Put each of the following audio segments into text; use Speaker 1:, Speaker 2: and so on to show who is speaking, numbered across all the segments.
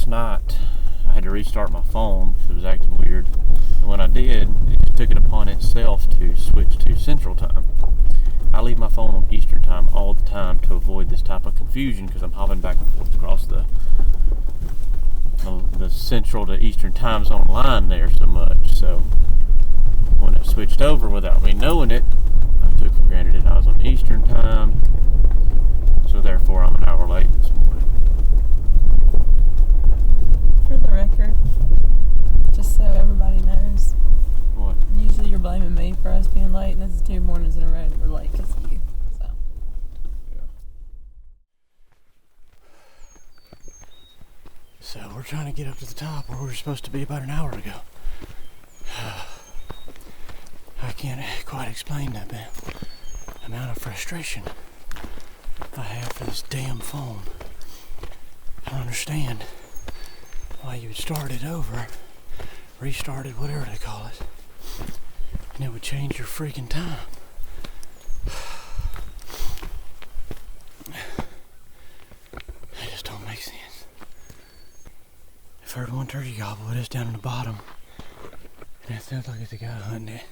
Speaker 1: last night I had to restart my phone because it was acting weird. And when I did, it took it upon itself to switch to Central Time. I leave my phone on Eastern Time all the time to avoid this type of confusion because I'm hopping back and forth across the Central to Eastern Time Zone line there so much. So when it switched over without me knowing it, I took for granted that I was on Eastern Time. So therefore I'm an hour late this morning.
Speaker 2: For the record, just so everybody knows,
Speaker 1: What?
Speaker 2: usually you're blaming me for us being late, and this is 2 mornings in a row that we're late because of you. So.
Speaker 1: Yeah. So we're trying to get up to the top where we were supposed to be about an hour ago. I can't quite explain the amount of frustration I have for this damn phone. I don't understand why you would start it over, restart it, whatever they call it, and it would change your freaking time. It just don't make sense. I've heard one turkey gobble, but it's down in the bottom, and it sounds like it's a guy hunting it,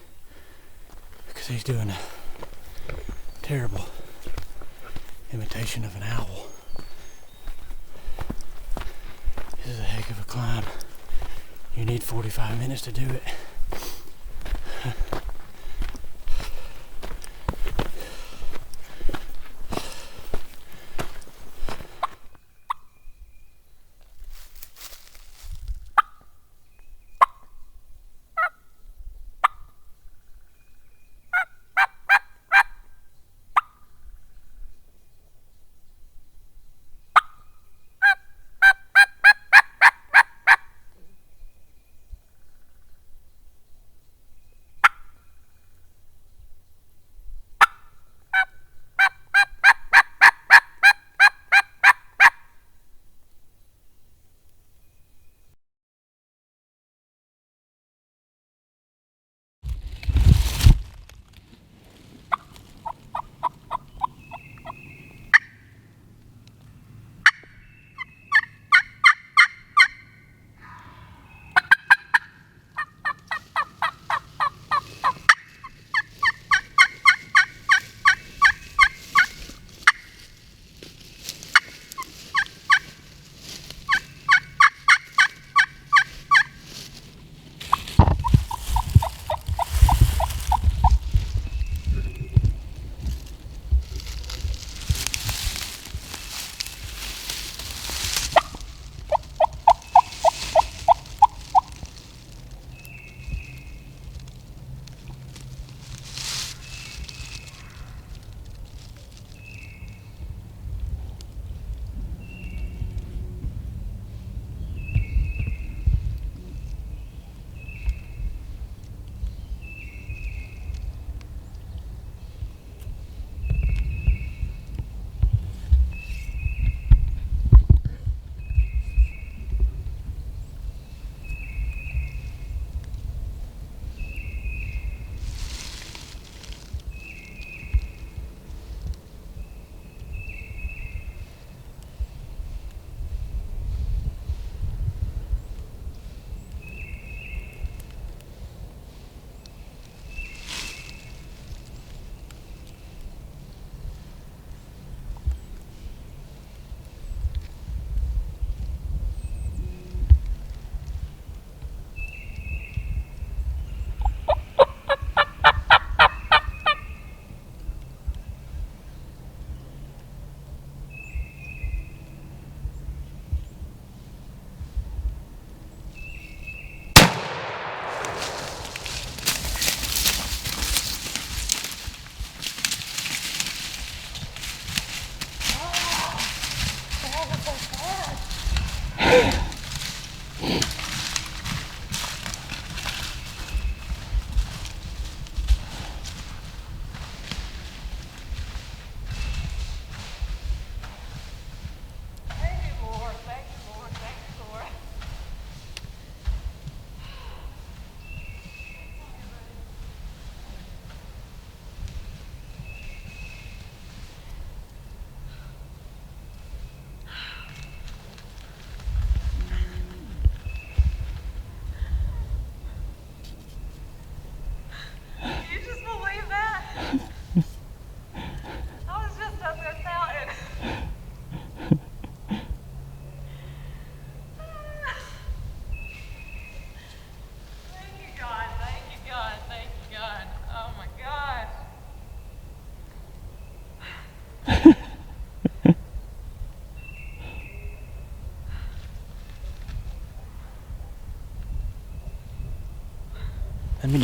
Speaker 1: because he's doing a terrible imitation of an owl. This is a heck of a climb. You need 45 minutes to do it.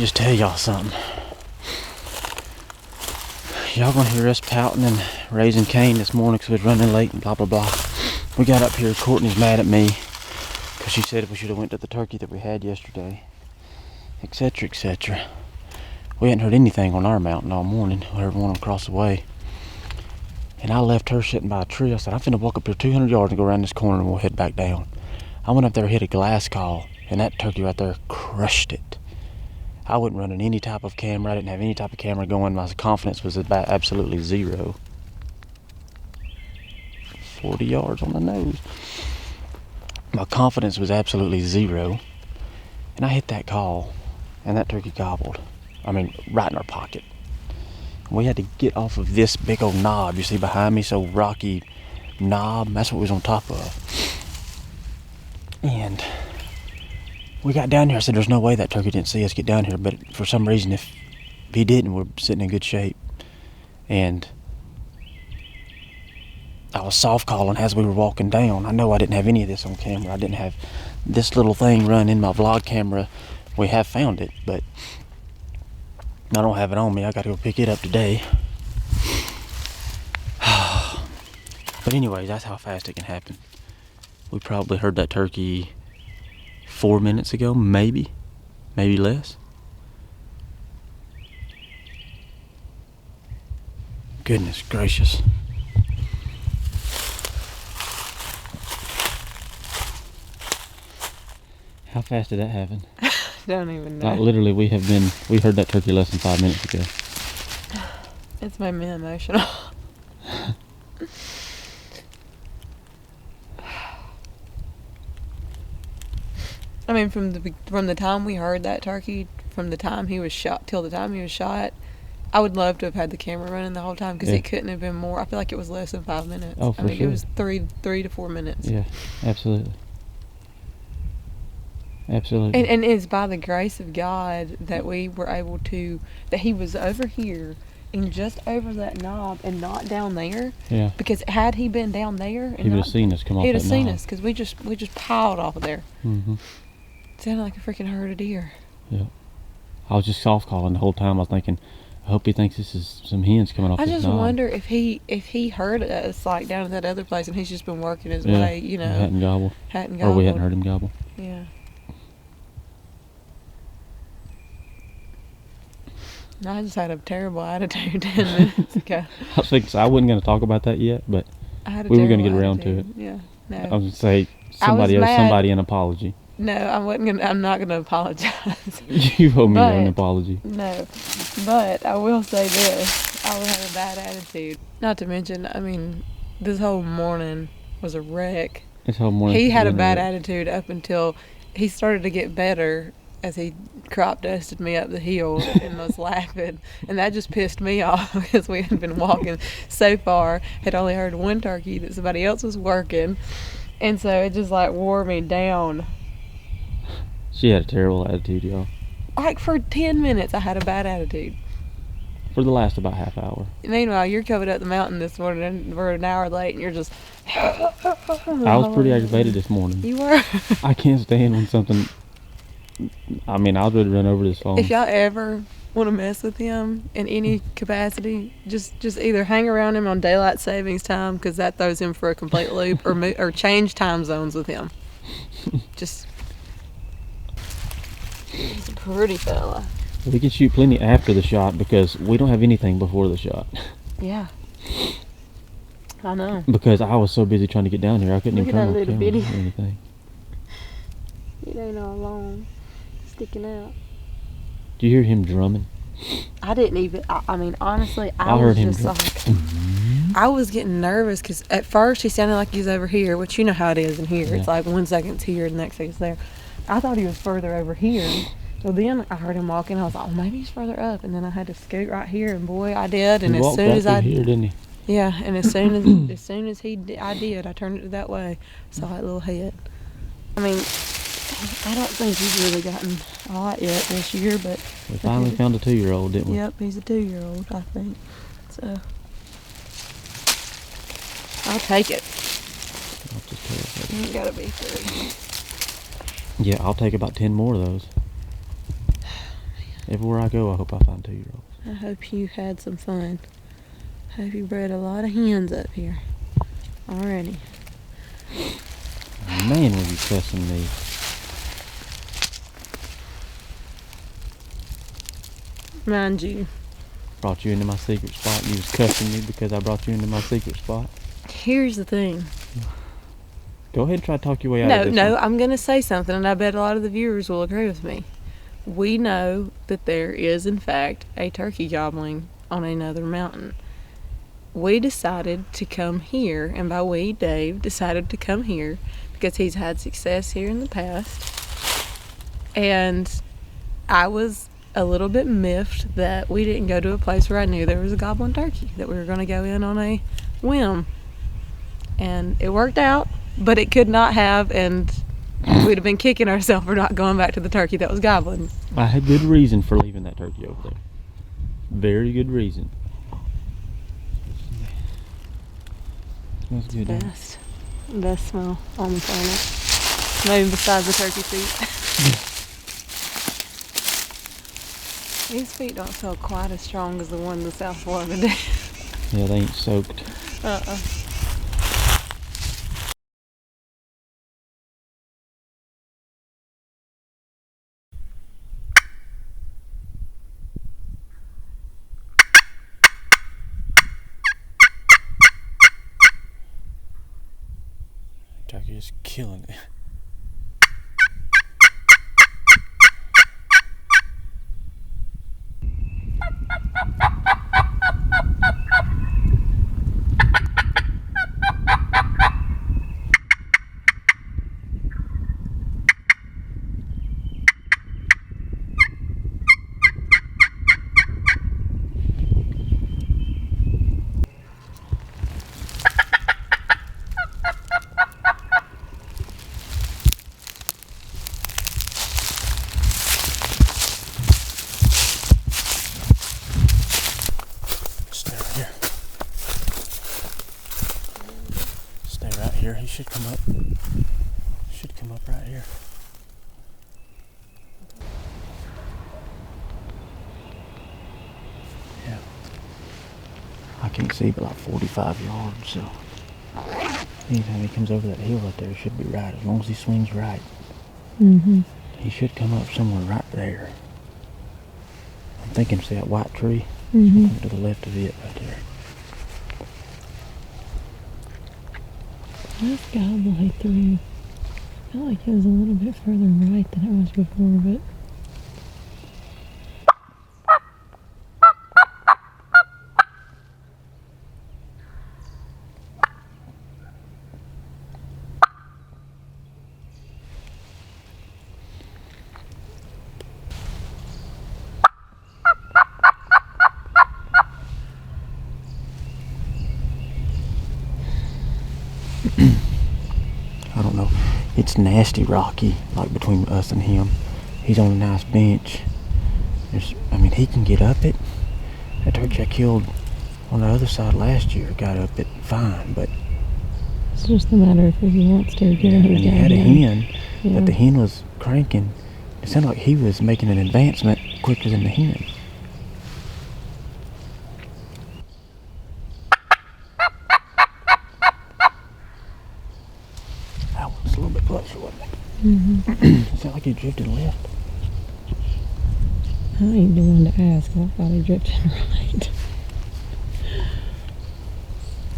Speaker 1: just tell y'all something. Y'all gonna hear us pouting and raising Cain this morning because we was running late and blah blah blah. We got up here, Courtney's mad at me because she said we should have went to the turkey that we had yesterday, etc, etc. We hadn't heard anything on our mountain all morning. We heard one across the way. And I left her sitting by a tree. I said, I'm finna walk up here 200 yards and go around this corner and we'll head back down. I went up there, hit a glass call, and that turkey right there crushed it. I wasn't running any type of camera. I didn't have any type of camera going. My confidence was about absolutely zero. 40 yards on the nose. My confidence was absolutely zero. And I hit that call, and that turkey gobbled. I mean, right in our pocket. We had to get off of this big old knob you see behind me, so rocky knob. That's what we was on top of. And we got down here. I said, there's no way that turkey didn't see us get down here. But for some reason, if he didn't, we're sitting in good shape. And I was soft calling as we were walking down. I know I didn't have any of this on camera. I didn't have this little thing run in my vlog camera. We have found it, but I don't have it on me. I gotta go pick it up today. But anyways, that's how fast it can happen. We probably heard that turkey 4 minutes ago, maybe less. Goodness gracious. How fast did that happen?
Speaker 2: Don't even know.
Speaker 1: Like literally, we heard that turkey less than 5 minutes ago.
Speaker 2: It's made me emotional. I mean, from the time we heard that turkey, from the time he was shot till the time he was shot, I would love to have had the camera running the whole time because it couldn't have been more. I feel like it was less than 5 minutes.
Speaker 1: Oh, for
Speaker 2: I mean,
Speaker 1: sure.
Speaker 2: it was three to 4 minutes.
Speaker 1: Yeah, absolutely. Absolutely.
Speaker 2: And it's by the grace of God that we were able to, that he was over here and just over that knob and not down there.
Speaker 1: Yeah.
Speaker 2: Because had he been down there, and
Speaker 1: He would have seen us come off that knob.
Speaker 2: He'd have seen us because we just piled off of there.
Speaker 1: Mm-hmm.
Speaker 2: Sounded like a freaking herd of deer.
Speaker 1: Yeah. I was just soft calling the whole time. I was thinking, I hope he thinks this is some hens coming off
Speaker 2: I
Speaker 1: this
Speaker 2: just
Speaker 1: knob.
Speaker 2: wonder if he heard us like down at that other place and he's just been working his way, you know.
Speaker 1: Hadn't gobbled.
Speaker 2: Hadn't
Speaker 1: Or we hadn't heard him gobble.
Speaker 2: Yeah. I just had a terrible attitude 10 minutes ago.
Speaker 1: I was thinking, I wasn't going to talk about that yet, but
Speaker 2: I had a
Speaker 1: we were going to
Speaker 2: terrible
Speaker 1: get around to it.
Speaker 2: attitude. Yeah. No.
Speaker 1: I was going to say, somebody owes
Speaker 2: mad.
Speaker 1: somebody an apology.
Speaker 2: No, I'm not gonna apologize.
Speaker 1: You owe me an apology.
Speaker 2: No, but I will say this: I would have a bad attitude. Not to mention, I mean, this whole morning was a wreck.
Speaker 1: This whole morning.
Speaker 2: He had a bad attitude up until he started to get better as he crop dusted me up the hill and was laughing, and that just pissed me off because we had been walking so far, had only heard one turkey that somebody else was working, and so it just like wore me down.
Speaker 1: She had a terrible attitude, y'all.
Speaker 2: Like for 10 minutes, I had a bad attitude.
Speaker 1: For the last about half hour.
Speaker 2: Meanwhile, you're coming up the mountain this morning and we're an hour late and you're just...
Speaker 1: I was pretty aggravated this morning.
Speaker 2: You were?
Speaker 1: I can't stand when something... I mean, I'll really run over this phone.
Speaker 2: If y'all ever want to mess with him in any capacity, just either hang around him on daylight savings time because that throws him for a complete loop, or change time zones with him. Just... He's a pretty fella.
Speaker 1: We can shoot plenty after the shot because we don't have anything before the shot.
Speaker 2: Yeah. I know.
Speaker 1: Because I was so busy trying to get down here, I couldn't
Speaker 2: Look
Speaker 1: even
Speaker 2: at
Speaker 1: turn
Speaker 2: that
Speaker 1: my
Speaker 2: little
Speaker 1: camera
Speaker 2: bitty.
Speaker 1: or anything.
Speaker 2: It ain't all long. Sticking out.
Speaker 1: Do you hear him drumming?
Speaker 2: I didn't even, I mean, honestly,
Speaker 1: I
Speaker 2: was
Speaker 1: heard him
Speaker 2: just like, I was getting nervous because at first he sounded like he was over here, which you know how it is in here.
Speaker 1: Yeah.
Speaker 2: It's like 1 second's here, the next second's there. I thought he was further over here. So then I heard him walking. I was like, oh, maybe he's further up. And then I had to scoot right here, and boy, I did. And
Speaker 1: He
Speaker 2: as
Speaker 1: walked
Speaker 2: soon
Speaker 1: right
Speaker 2: as
Speaker 1: through
Speaker 2: I
Speaker 1: here, didn't he?
Speaker 2: yeah, and as soon as I did, I turned it that way. Saw that little head. I mean, I don't think he's really gotten a lot yet this year, but
Speaker 1: We finally found a 2-year-old, didn't we?
Speaker 2: yep, he's a 2-year-old, I think. So I'll take it.
Speaker 1: I'll just tell you.
Speaker 2: Ain't gotta be 3.
Speaker 1: Yeah, I'll take about 10 more of those. Everywhere I go, I hope I find 2-year-olds.
Speaker 2: I hope you had some fun. Hope you bred a lot of hens up here already.
Speaker 1: Man, were you cussing me.
Speaker 2: Mind you.
Speaker 1: Brought you into my secret spot. You was cussing me because I brought you into my secret spot.
Speaker 2: Here's the thing.
Speaker 1: Go ahead and try to talk your way out of this
Speaker 2: No,
Speaker 1: one.
Speaker 2: I'm going to say something, and I bet a lot of the viewers will agree with me. We know that there is, in fact, a turkey gobbling on another mountain. We decided to come here, and by we, Dave, decided to come here because he's had success here in the past. And I was a little bit miffed that we didn't go to a place where I knew there was a gobbling turkey, that we were going to go in on a whim. And it worked out, but it could not have, and we'd have been kicking ourselves for not going back to the turkey that was gobbling.
Speaker 1: I had good reason for leaving that turkey over there. Very good reason. Smells good, doesn't it?
Speaker 2: Best smell on the planet. Maybe besides the turkey feet. These feet don't smell quite as strong as the one in the South Florida do.
Speaker 1: Yeah, they ain't soaked. Turkey is killing it. Here, he should come up. Should come up right here. Yeah. I can't see but like 45 yards, so anytime he comes over that hill right there, he should be right, as long as he swings right. He should come up somewhere right there. I'm thinking, see that white tree? To the left of it right there.
Speaker 2: That's gobbling through. I felt like it was a little bit further right than it was before, but
Speaker 1: I don't know. It's nasty rocky, like between us and him. He's on a nice bench. I mean, he can get up it. That turkey I killed on the other side last year got up it fine, but
Speaker 2: it's just a matter of if he wants to.
Speaker 1: yeah, and he had a hen,
Speaker 2: Yeah.
Speaker 1: but the hen was cranking. It sounded like he was making an advancement quicker than the hen. That was a little bit closer, wasn't it? It sounded like he drifted left.
Speaker 2: I ain't the one to ask. I thought he drifted right.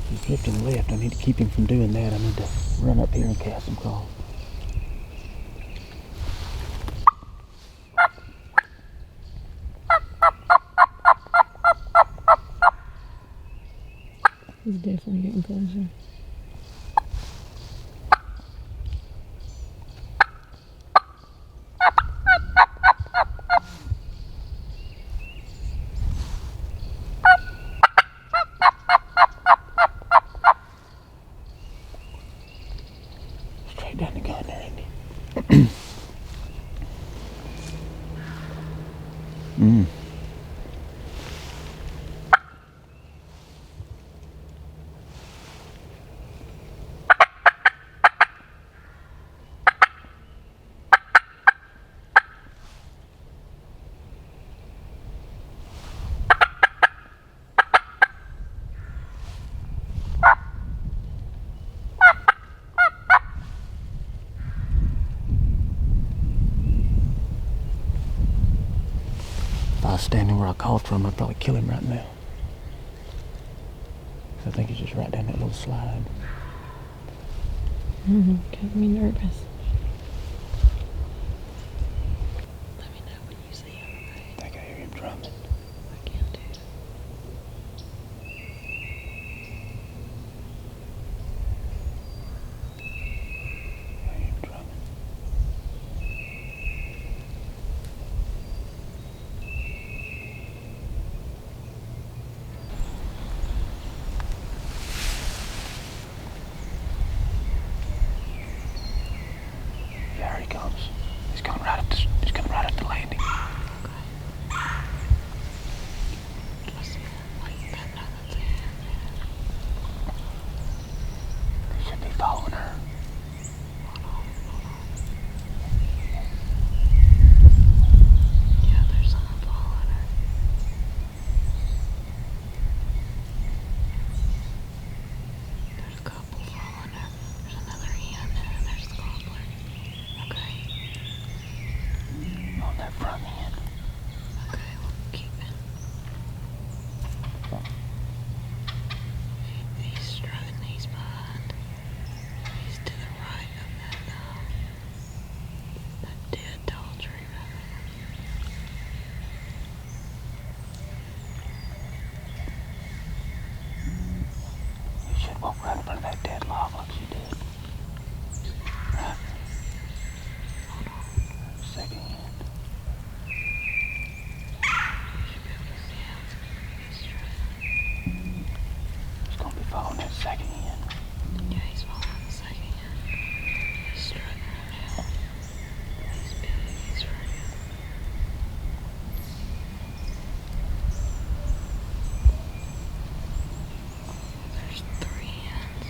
Speaker 1: He's drifting left. I need to keep him from doing that. I need to run up here and cast some calls.
Speaker 2: He's definitely getting closer.
Speaker 1: Straight down the gun there, isn't he? was standing where I called from, I'd probably kill him right now. I think he's just right down that little slide.
Speaker 2: Got me nervous. Let me know when you see him, okay?
Speaker 1: I think I hear him drumming.
Speaker 2: I can too.
Speaker 1: I hear him drumming. Yeah, here he comes. He's coming right up the landing. He should be following her.
Speaker 2: Yeah, there's someone following her. There's a couple following her. There's another hen and then there's the gobbler. Okay.
Speaker 1: On that front end.
Speaker 2: Okay, we'll keep it. He's strutting, he's behind. He's to the right of that dead tall tree right there.
Speaker 1: You should walk right in front of that dead log like she did. Right. Second hand.
Speaker 2: You should be able to see him. He's strutting.
Speaker 1: He's gonna be following that second hand.
Speaker 2: Yeah, he's following the second hand. He's strutting right now. He's big, he's free. There's 3 hens.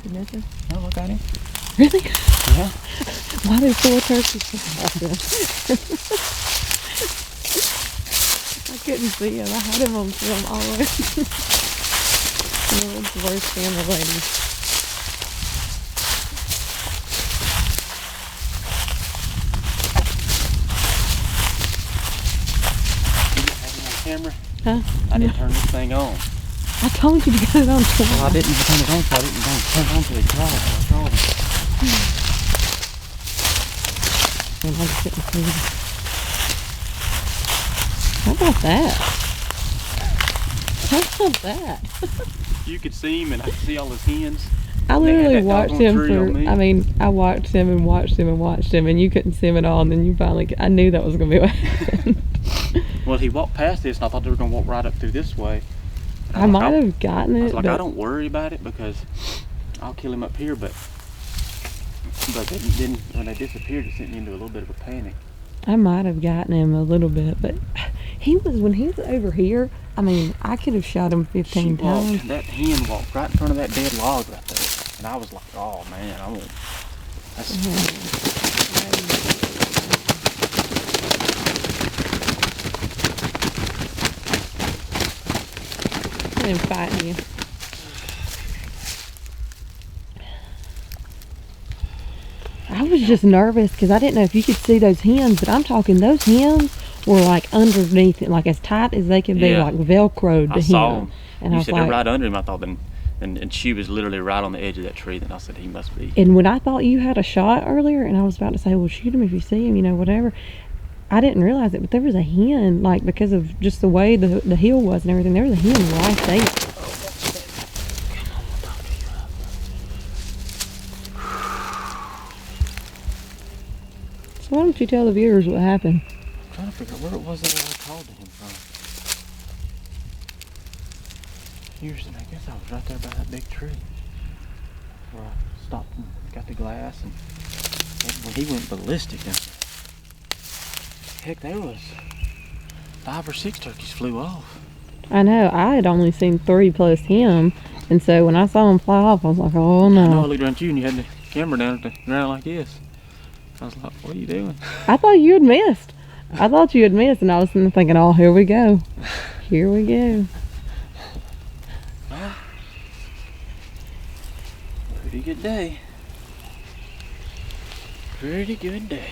Speaker 2: You missing?
Speaker 1: No, look at him.
Speaker 2: Really?
Speaker 1: Yeah.
Speaker 2: Why are there 4 turkeys? I couldn't see him. I had him on film always. Oh, it's the worst camera lady.
Speaker 1: Camera?
Speaker 2: Huh?
Speaker 1: I didn't turn this thing on.
Speaker 2: I told you to get it on twice.
Speaker 1: Well, I didn't turn it on, so I didn't turn it on till he crawled.
Speaker 2: How about that? How about that?
Speaker 1: You could see him, and I could see all his hens.
Speaker 2: I literally watched him
Speaker 1: I
Speaker 2: I watched him and watched him and watched him, and you couldn't see him at all, and then you finally, I knew that was going to be what happened.
Speaker 1: Well, he walked past this, and I thought they were going to walk right up through this way.
Speaker 2: I might have gotten it.
Speaker 1: I was like,
Speaker 2: but
Speaker 1: I don't worry about it because I'll kill him up here, but then when they disappeared, it sent me into a little bit of a panic.
Speaker 2: I might have gotten him a little bit, but when he was over here, I mean, I could have shot him 15 times.
Speaker 1: That hen walked right in front of that dead log right there. And I was like, oh man, I won't. That's
Speaker 2: I'm fighting you. I was just nervous because I didn't know if you could see those hens, but I'm talking those hens were like underneath it, like as tight as they could be, like Velcroed to him.
Speaker 1: I saw him.
Speaker 2: And
Speaker 1: you
Speaker 2: I was
Speaker 1: said
Speaker 2: like,
Speaker 1: they're right under him. I thought then, and she was literally right on the edge of that tree. Then I said he must be.
Speaker 2: And when I thought you had a shot earlier, and I was about to say, well, shoot him if you see him, you know, whatever. I didn't realize it, but there was a hen, like because of just the way the hill was and everything. There was a hen right there. So why don't you tell the viewers what happened?
Speaker 1: I'm trying to figure out where it was that I called to him from. Usually, I guess I was right there by that big tree where I stopped and got the glass, and when he went ballistic, heck, there was 5 or 6 turkeys flew off.
Speaker 2: I know. I had only seen 3 plus him, and so when I saw him fly off, I was like, oh no.
Speaker 1: I know, I looked around at you and you had the camera down at the ground like this. I was like, what are you doing?
Speaker 2: I thought you had missed. I thought you had missed, and I was thinking, oh, here we go. Here we go.
Speaker 1: Well, pretty good day. Pretty good day.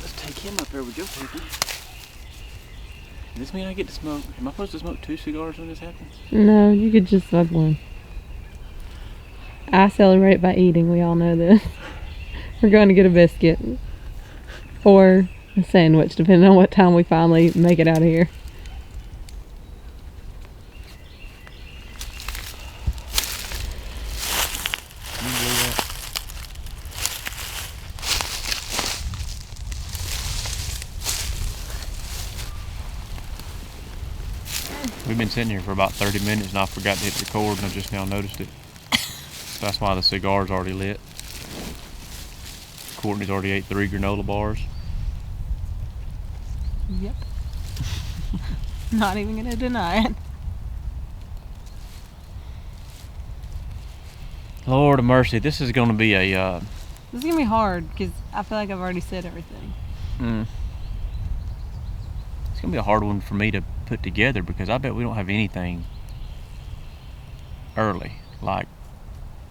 Speaker 1: Let's take him up there with your turkey. Does this mean I get to smoke? Am I supposed to smoke 2 cigars when this happens?
Speaker 2: No, you could just smoke 1. I celebrate by eating. We all know this. We're going to get a biscuit or a sandwich, depending on what time we finally make it out of here.
Speaker 1: We've been sitting here for about 30 minutes and I forgot to hit record and I just now noticed it. That's why the cigar's already lit. Courtney's already ate 3 granola bars.
Speaker 2: Yep. Not even gonna deny it.
Speaker 1: Lord of mercy, this is gonna be a
Speaker 2: This is gonna be hard because I feel like I've already said everything.
Speaker 1: It's gonna be a hard one for me to put together because I bet we don't have anything early. Like,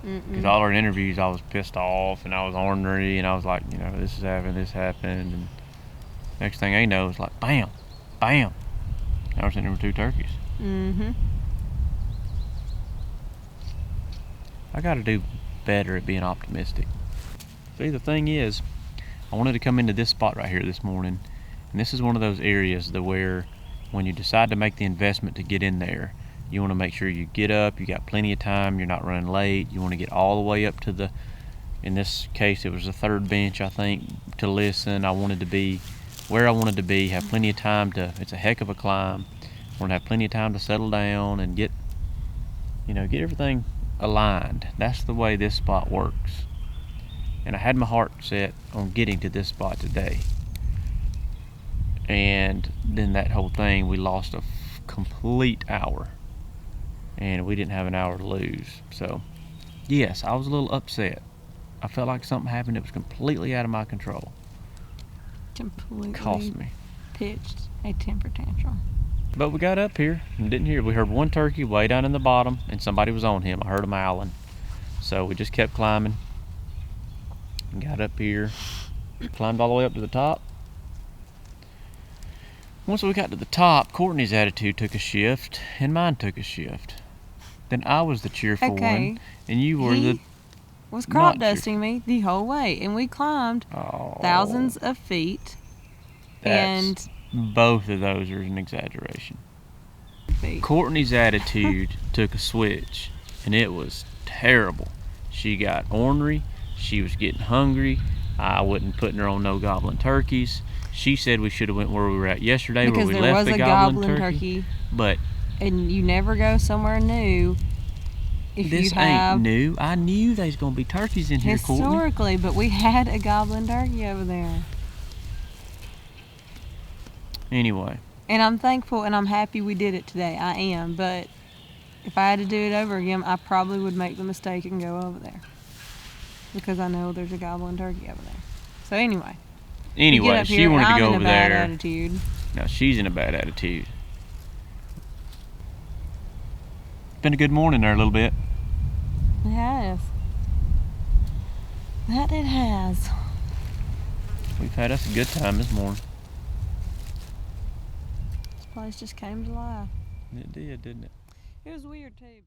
Speaker 1: because all our interviews I was pissed off and I was ornery and I was like, you know, this happened, and next thing I know it's like bam, bam. Now we're sitting there with 2 turkeys. I gotta do better at being optimistic. See, the thing is, I wanted to come into this spot right here this morning, and this is one of those areas that where when you decide to make the investment to get in there, you want to make sure you get up, you got plenty of time, you're not running late, you want to get all the way up to the, in this case it was the 3rd bench I think, to listen. I wanted to be where I wanted to be, have plenty of time to, it's a heck of a climb, I want to have plenty of time to settle down and get, you know, get everything aligned. That's the way this spot works. And I had my heart set on getting to this spot today. And then that whole thing, we lost a complete hour. and we didn't have an hour to lose. So, yes, I was a little upset. I felt like something happened that was completely out of my control.
Speaker 2: Completely
Speaker 1: Cost me.
Speaker 2: pitched a temper tantrum.
Speaker 1: But we got up here and didn't hear. We heard one turkey way down in the bottom, and somebody was on him. I heard him howling. So we just kept climbing and got up here, climbed all the way up to the top. Once we got to the top, Courtney's attitude took a shift, and mine took a shift. Then I was the cheerful one, and you were the
Speaker 2: was crop dusting me the whole way, and we climbed thousands of feet. And
Speaker 1: both of those are an exaggeration. Courtney's attitude took a switch, and it was terrible. She got ornery. She was getting hungry. I wasn't putting her on no gobbling turkeys. She said we should have went where we were at yesterday,
Speaker 2: because
Speaker 1: where we left the gobbling turkey. But
Speaker 2: you never go somewhere new. If
Speaker 1: this
Speaker 2: you have,
Speaker 1: ain't new. I knew there's gonna be turkeys in here, Courtney.
Speaker 2: Historically, but we had a gobbling turkey over there.
Speaker 1: Anyway.
Speaker 2: And I'm thankful and I'm happy we did it today. I am. But if I had to do it over again, I probably would make the mistake and go over there. Because I know there's a gobbling turkey over there. So anyway.
Speaker 1: She wanted to go over there.
Speaker 2: I'm in a bad attitude.
Speaker 1: No, she's in a bad attitude. Been a good morning there a little bit.
Speaker 2: It has. That it has.
Speaker 1: We've had us a good time this morning.
Speaker 2: This place just came to life.
Speaker 1: It did, didn't it?
Speaker 2: It was weird too.